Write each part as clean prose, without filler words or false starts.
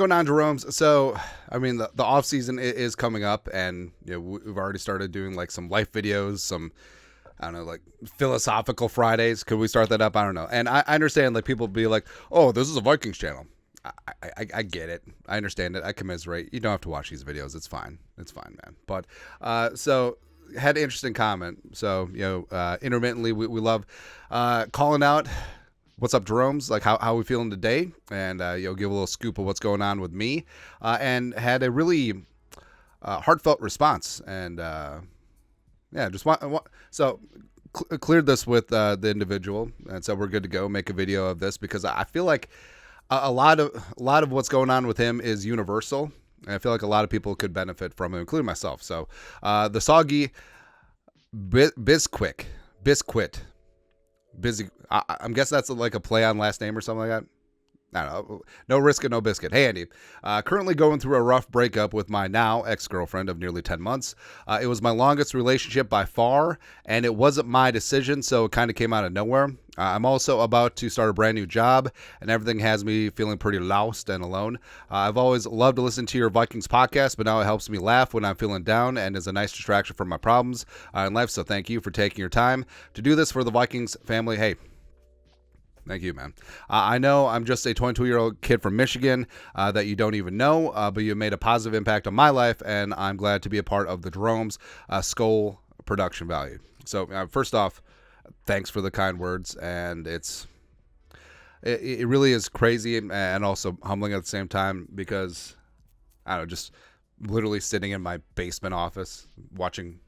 going on, Jerome's? So, I mean, the off season is coming up, and we've already started doing like some life videos, some I don't know, like philosophical Fridays. Could we start that up? I don't know. And I understand like people be like, oh, this is a Vikings channel. I get it. I understand it. I commiserate. You don't have to watch these videos. It's fine. It's fine, man. But so had an interesting comment. So intermittently we love calling out. What's up, Jerome's? Like, how we feeling today? And give a little scoop of what's going on with me. And had a really heartfelt response. And just cleared this with the individual, and so we're good to go. Make a video of this because I feel like a lot of what's going on with him is universal, and I feel like a lot of people could benefit from it, including myself. So the soggy biscuit. Busy. I'm guessing that's like a play on last name or something like that. I don't know. No risk and no biscuit. Hey, Andy. Currently going through a rough breakup with my now ex-girlfriend of nearly 10 months. It was my longest relationship by far, and it wasn't my decision, so it kind of came out of nowhere. I'm also about to start a brand new job, and everything has me feeling pretty lost and alone. I've always loved to listen to your Vikings podcast, but now it helps me laugh when I'm feeling down and is a nice distraction from my problems in life, so thank you for taking your time to do this for the Vikings family. Hey, thank you, man. I know I'm just a 22-year-old kid from Michigan that you don't even know, but you made a positive impact on my life, and I'm glad to be a part of the Jerome's Skull production value. So first off, thanks for the kind words, and it really is crazy and also humbling at the same time because, I don't know, just literally sitting in my basement office watching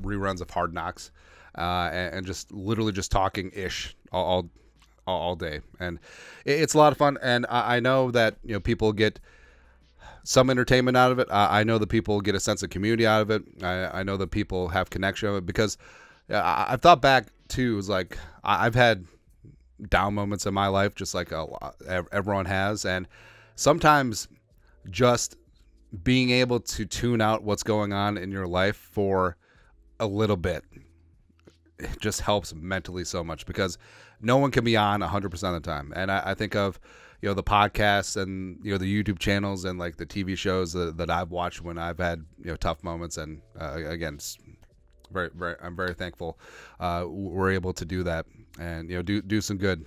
reruns of Hard Knocks and just literally just talking ish all day, and it's a lot of fun. And I know that people get some entertainment out of it. I know that people get a sense of community out of it. I know that people have connection of it because I've thought back too. It was like I've had down moments in my life, just like everyone has, and sometimes just being able to tune out what's going on in your life for a little bit, it just helps mentally so much because no one can be on 100% of the time. And I think of, the podcasts and, the YouTube channels and like the TV shows that I've watched when I've had, tough moments. And again, it's I'm very thankful we're able to do that and, do some good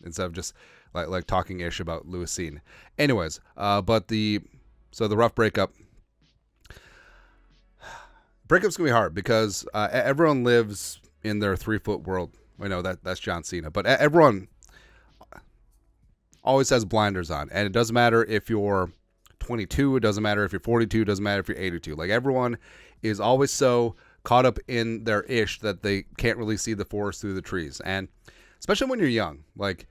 instead of just like talking ish about Lewis Scene. Anyways, but the rough breakup's going to be hard because everyone lives in their 3-foot world. I know that's John Cena, but everyone always has blinders on, and it doesn't matter if you're 22, it doesn't matter if you're 42, it doesn't matter if you're 82. Like everyone is always so caught up in their ish that they can't really see the forest through the trees, and especially when you're young, like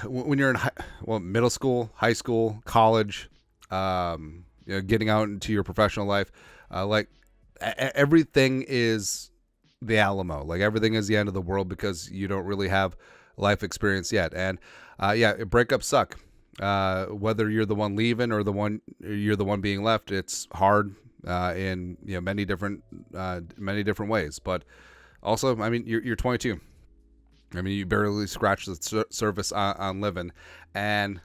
when you're in middle school, high school, college, getting out into your professional life, everything is the Alamo. Like everything is the end of the world because you don't really have life experience yet. And breakups suck. Whether you're the one leaving or you're the one being left, it's hard in many different ways. But also, I mean, you're 22. I mean, you barely scratch the surface on living. And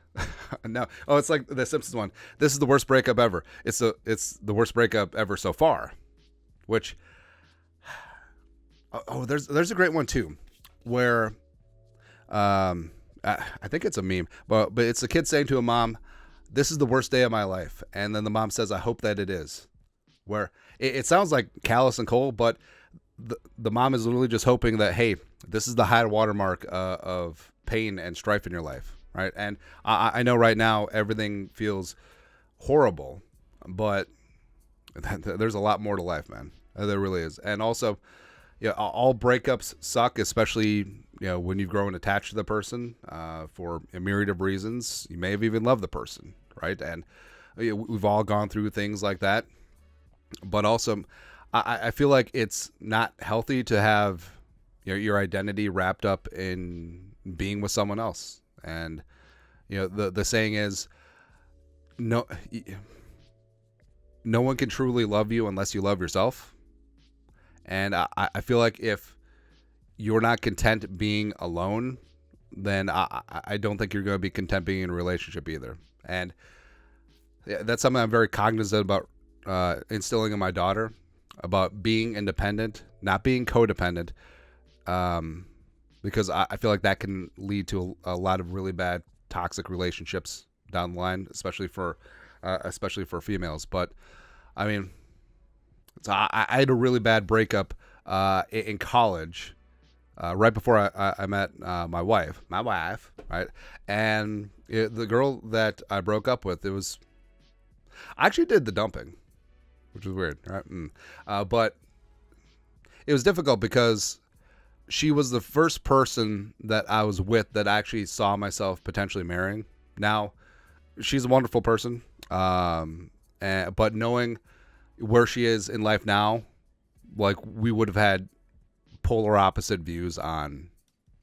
no, it's like the Simpsons one. This is the worst breakup ever. It's the worst breakup ever so far, which. Oh, there's a great one too, where I think it's a meme, but it's a kid saying to a mom, "This is the worst day of my life," and then the mom says, "I hope that it is." Where it sounds like callous and cold, but the mom is literally just hoping that, hey, this is the high watermark of pain and strife in your life, right? And I know right now everything feels horrible, but there's a lot more to life, man. There really is, and also. All breakups suck, especially when you've grown attached to the person for a myriad of reasons. You may have even loved the person, right? And we've all gone through things like that. But also, I feel like it's not healthy to have your identity wrapped up in being with someone else. And the saying is, no one can truly love you unless you love yourself. And I feel like if you're not content being alone, then I don't think you're going to be content being in a relationship either. And Yeah, that's something I'm very cognizant about instilling in my daughter, about being independent, not being codependent, because I feel like that can lead to a lot of really bad toxic relationships down the line, especially for females. But I mean, so I had a really bad breakup in college, right before I met my wife, right? And the girl that I broke up with, I actually did the dumping, which was weird, right? But it was difficult because she was the first person that I was with that I actually saw myself potentially marrying. Now, she's a wonderful person, but knowing where she is in life now, like we would have had polar opposite views on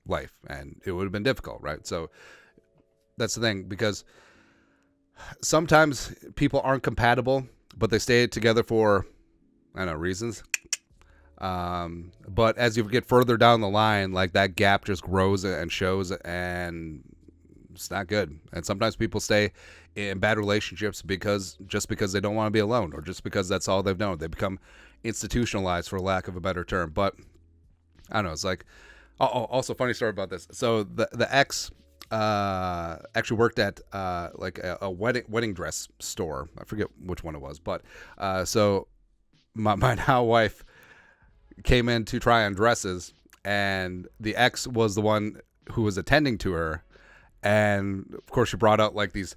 life, and it would have been difficult, right? So that's the thing, because sometimes people aren't compatible, but they stay together for, I don't know, reasons. But as you get further down the line, like that gap just grows and shows, and it's not good. And sometimes people stay in bad relationships because they don't want to be alone, or just because that's all they've known. They become institutionalized, for lack of a better term. But I don't know. It's like, also funny story about this. So the ex actually worked at like a wedding dress store. I forget which one it was, but so my now wife came in to try on dresses, and the ex was the one who was attending to her. And of course she brought out like these,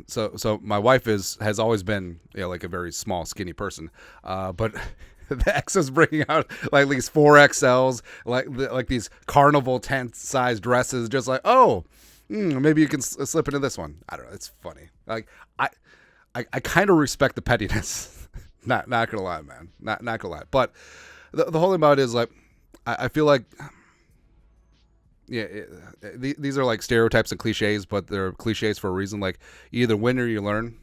so my wife has always been, like a very small, skinny person, but the ex is bringing out like these 4XLs, like these carnival tent size dresses, just like, maybe you can slip into this one. I don't know, it's funny. Like I kind of respect the pettiness. not gonna lie, man, not gonna lie. But the whole thing about it is, like, I feel like, these are like stereotypes and cliches, but they're cliches for a reason. Like, you either win or you learn.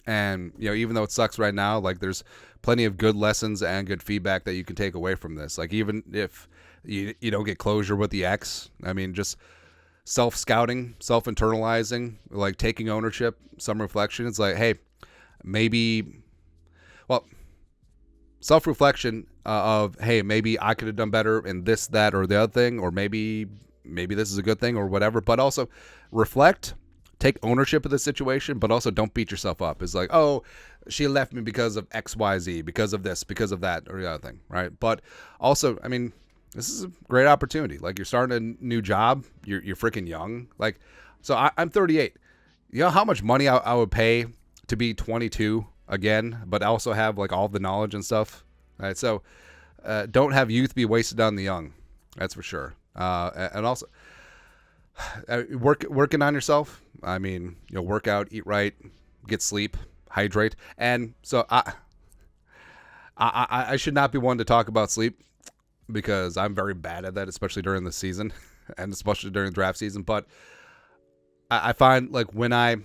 And, even though it sucks right now, like, there's plenty of good lessons and good feedback that you can take away from this. Like, even if you don't get closure with the ex, I mean, just self-scouting, self-internalizing, like taking ownership, some reflection. It's like, hey, self-reflection of, hey, maybe I could have done better in this, that, or the other thing, or maybe this is a good thing or whatever. But also reflect, take ownership of the situation, but also don't beat yourself up. It's like, oh, she left me because of XYZ, because of this, because of that, or the other thing, right? But also, I mean, this is a great opportunity. Like, you're starting a new job, you're freaking young. Like, so I'm 38. You know how much money I would pay to be 22 again, but also have like all the knowledge and stuff, right? So don't have youth be wasted on the young, that's for sure. And also working on yourself. I mean, work out, eat right, get sleep, hydrate. And so I should not be one to talk about sleep, because I'm very bad at that, especially during the season and especially during draft season. But I find, like, when I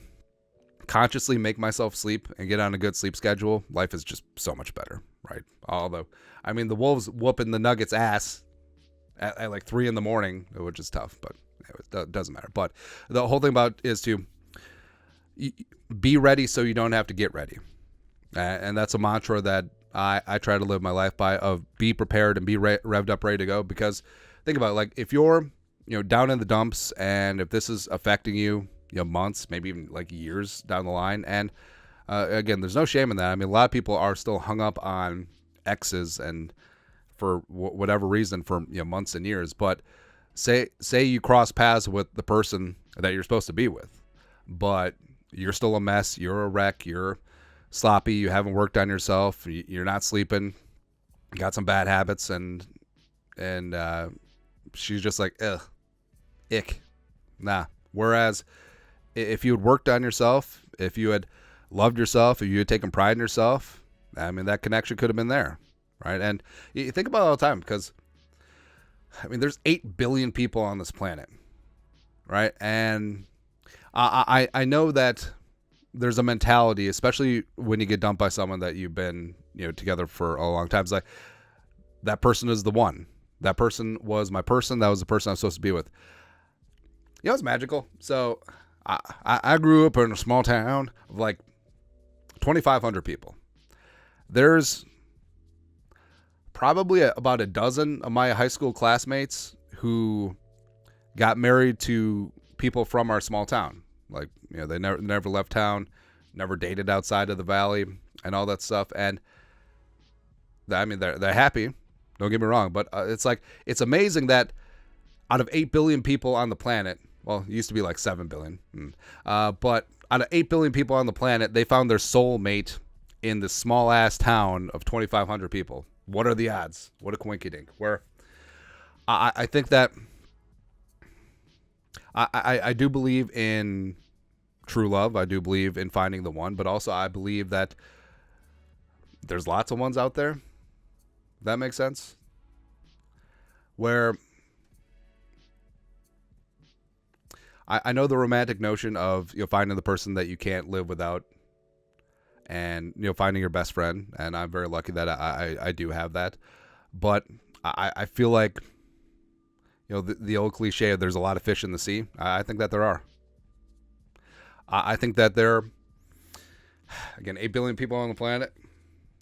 consciously make myself sleep and get on a good sleep schedule, life is just so much better, right? Although, I mean, the Wolves whooping the Nuggets ass at like 3 a.m, which is tough, but it doesn't matter. But the whole thing about is to be ready so you don't have to get ready. And that's a mantra that I try to live my life by, of be prepared and be revved up, ready to go. Because think about it, like, if you're, down in the dumps, and if this is affecting you, months, maybe even like years down the line. And again, there's no shame in that. I mean, a lot of people are still hung up on exes, and for whatever reason, for months and years. But say you cross paths with the person that you're supposed to be with, but you're still a mess, you're a wreck, you're sloppy, you haven't worked on yourself, you're not sleeping, you got some bad habits, and she's just like, ugh, ick, nah. Whereas if you had worked on yourself, if you had loved yourself, if you had taken pride in yourself, I mean, that connection could have been there, right? And you think about it all the time, because, I mean, there's 8 billion people on this planet, right? And I know that there's a mentality, especially when you get dumped by someone that you've been, together for a long time. It's like, that person is the one. That person was my person. That was the person I was supposed to be with. It's magical. So I grew up in a small town of like 2,500 people. There's probably about a dozen of my high school classmates who got married to people from our small town. Like, they never left town, never dated outside of the valley and all that stuff. And I mean, they're happy. Don't get me wrong. But it's amazing that out of 8 billion people on the planet, well, it used to be like 7 billion. But out of 8 billion people on the planet, they found their soulmate in this small ass town of 2,500 people. What are the odds? What a coinkydink. Where I think that I do believe in true love. I do believe in finding the one, but also I believe that there's lots of ones out there. That makes sense. Where I know the romantic notion of finding the person that you can't live without, and finding your best friend, and I'm very lucky that I do have that. But I feel like the old cliche of there's a lot of fish in the sea. I think that there are. I think that there, again, 8 billion people on the planet.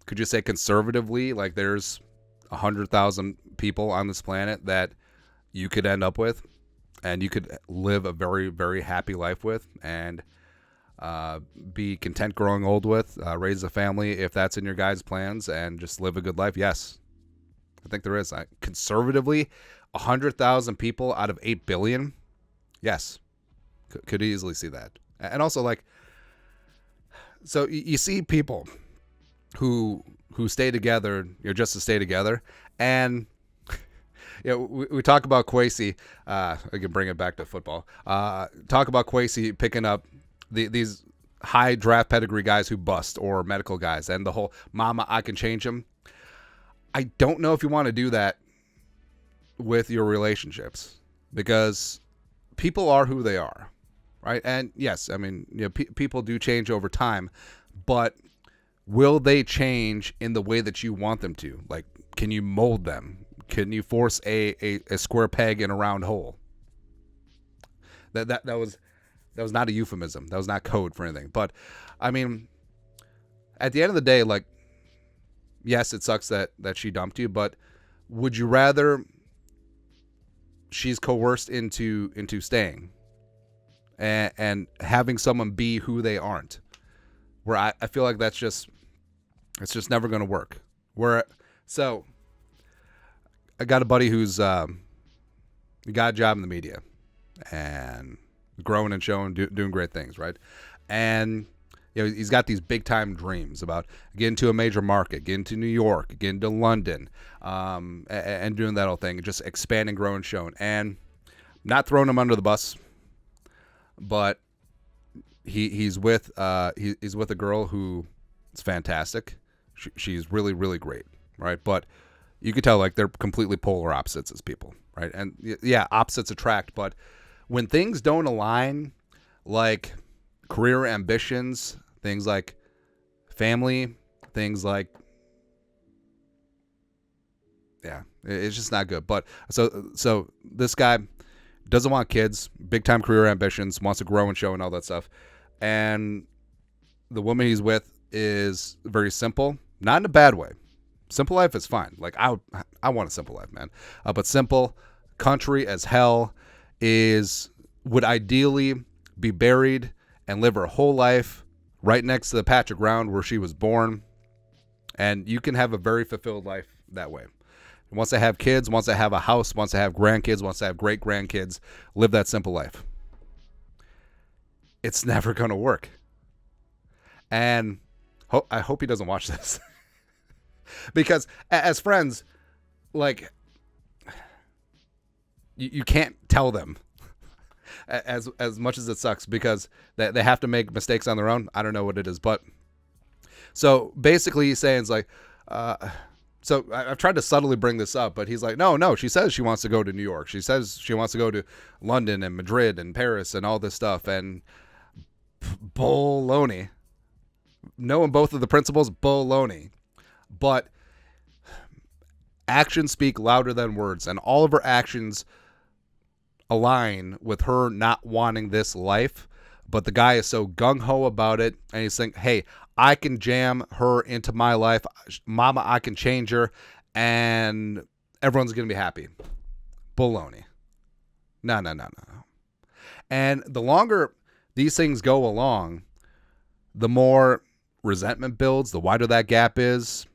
Could you say conservatively, like there's 100,000 people on this planet that you could end up with, and you could live a very, very happy life with, and be content growing old with, raise a family if that's in your guys' plans, and just live a good life? Yes, I think there is. Conservatively, 100,000 people out of 8 billion, yes, could easily see that. And also, so you see people who stay together, just to stay together, and we talk about Kwesi. We can bring it back to football. Talk about Kwesi picking up these high draft pedigree guys who bust, or medical guys, and the whole "Mama, I can change him." I don't know if you want to do that with your relationships, because people are who they are, right? And yes, I mean, people do change over time, but will they change in the way that you want them to? Like, can you mold them? Can you force a square peg in a round hole? That was not a euphemism. That was not code for anything. But I mean, at the end of the day, like, yes, it sucks that she dumped you, but would you rather she's coerced into staying and having someone be who they aren't? Where I feel like it's just never going to work. So I got a buddy who's got a job in the media and growing and showing, doing great things, right? And he's got these big time dreams about getting to a major market, getting to New York, getting to London, and doing that whole thing, just expanding, growing, showing, and not throwing him under the bus, but he's with a girl who is fantastic. She's really, really great, right? But you could tell, like, they're completely polar opposites as people, right? And yeah, opposites attract, but when things don't align, like career ambitions, things like family, things like, yeah, it's just not good. But so this guy doesn't want kids, big time career ambitions, wants to grow and show and all that stuff. And the woman he's with is very simple, not in a bad way. Simple life is fine. Like, I want a simple life, man. But simple, country as hell, would ideally be buried and live her whole life right next to the patch of ground where she was born. And you can have a very fulfilled life that way. Wants to have kids, wants to have a house, wants to have grandkids, wants to have great grandkids, live that simple life. It's never going to work. And I hope he doesn't watch this. Because as friends, like, you can't tell them as much as it sucks, because they have to make mistakes on their own. I don't know what it is, but so basically he's saying, it's like, so I've tried to subtly bring this up, but he's like, no, she says she wants to go to New York. She says she wants to go to London and Madrid and Paris and all this stuff, and baloney. Knowing both of the principles, baloney. But actions speak louder than words, and all of her actions align with her not wanting this life. But the guy is so gung-ho about it, and he's saying, hey, I can jam her into my life. Mama, I can change her, and everyone's going to be happy. Baloney. No. And the longer these things go along, the more resentment builds, the wider that gap is,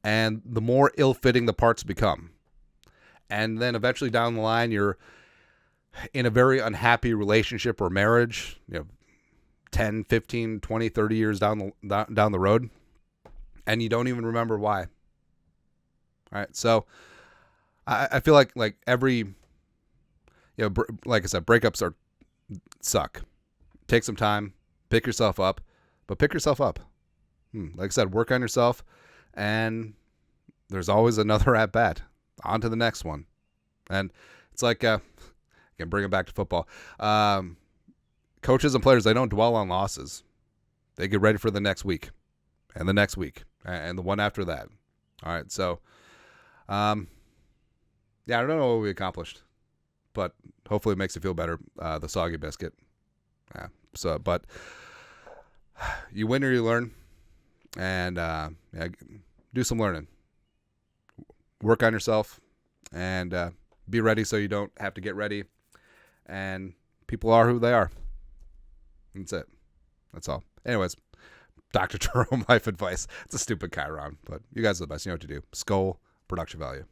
and the more ill-fitting the parts become. And then eventually down the line, you're in a very unhappy relationship or marriage, 10, 15, 20, 30 years down the road, and you don't even remember why. All right, so I feel like every, like I said, breakups suck. Take some time, pick yourself up, but pick yourself up. Like I said, work on yourself, and there's always another at bat. On to the next one. And it's like, again, bring it back to football. Coaches and players, they don't dwell on losses. They get ready for the next week, and the next week, and the one after that. All right, so, I don't know what we accomplished, but hopefully it makes you feel better, the soggy biscuit. Yeah, but you win or you learn, and do some learning. Work on yourself, and be ready so you don't have to get ready. And people are who they are. That's it. That's all. Anyways, Dr. Jerome life advice. It's a stupid Chiron, but you guys are the best. You know what to do. Skull, production value.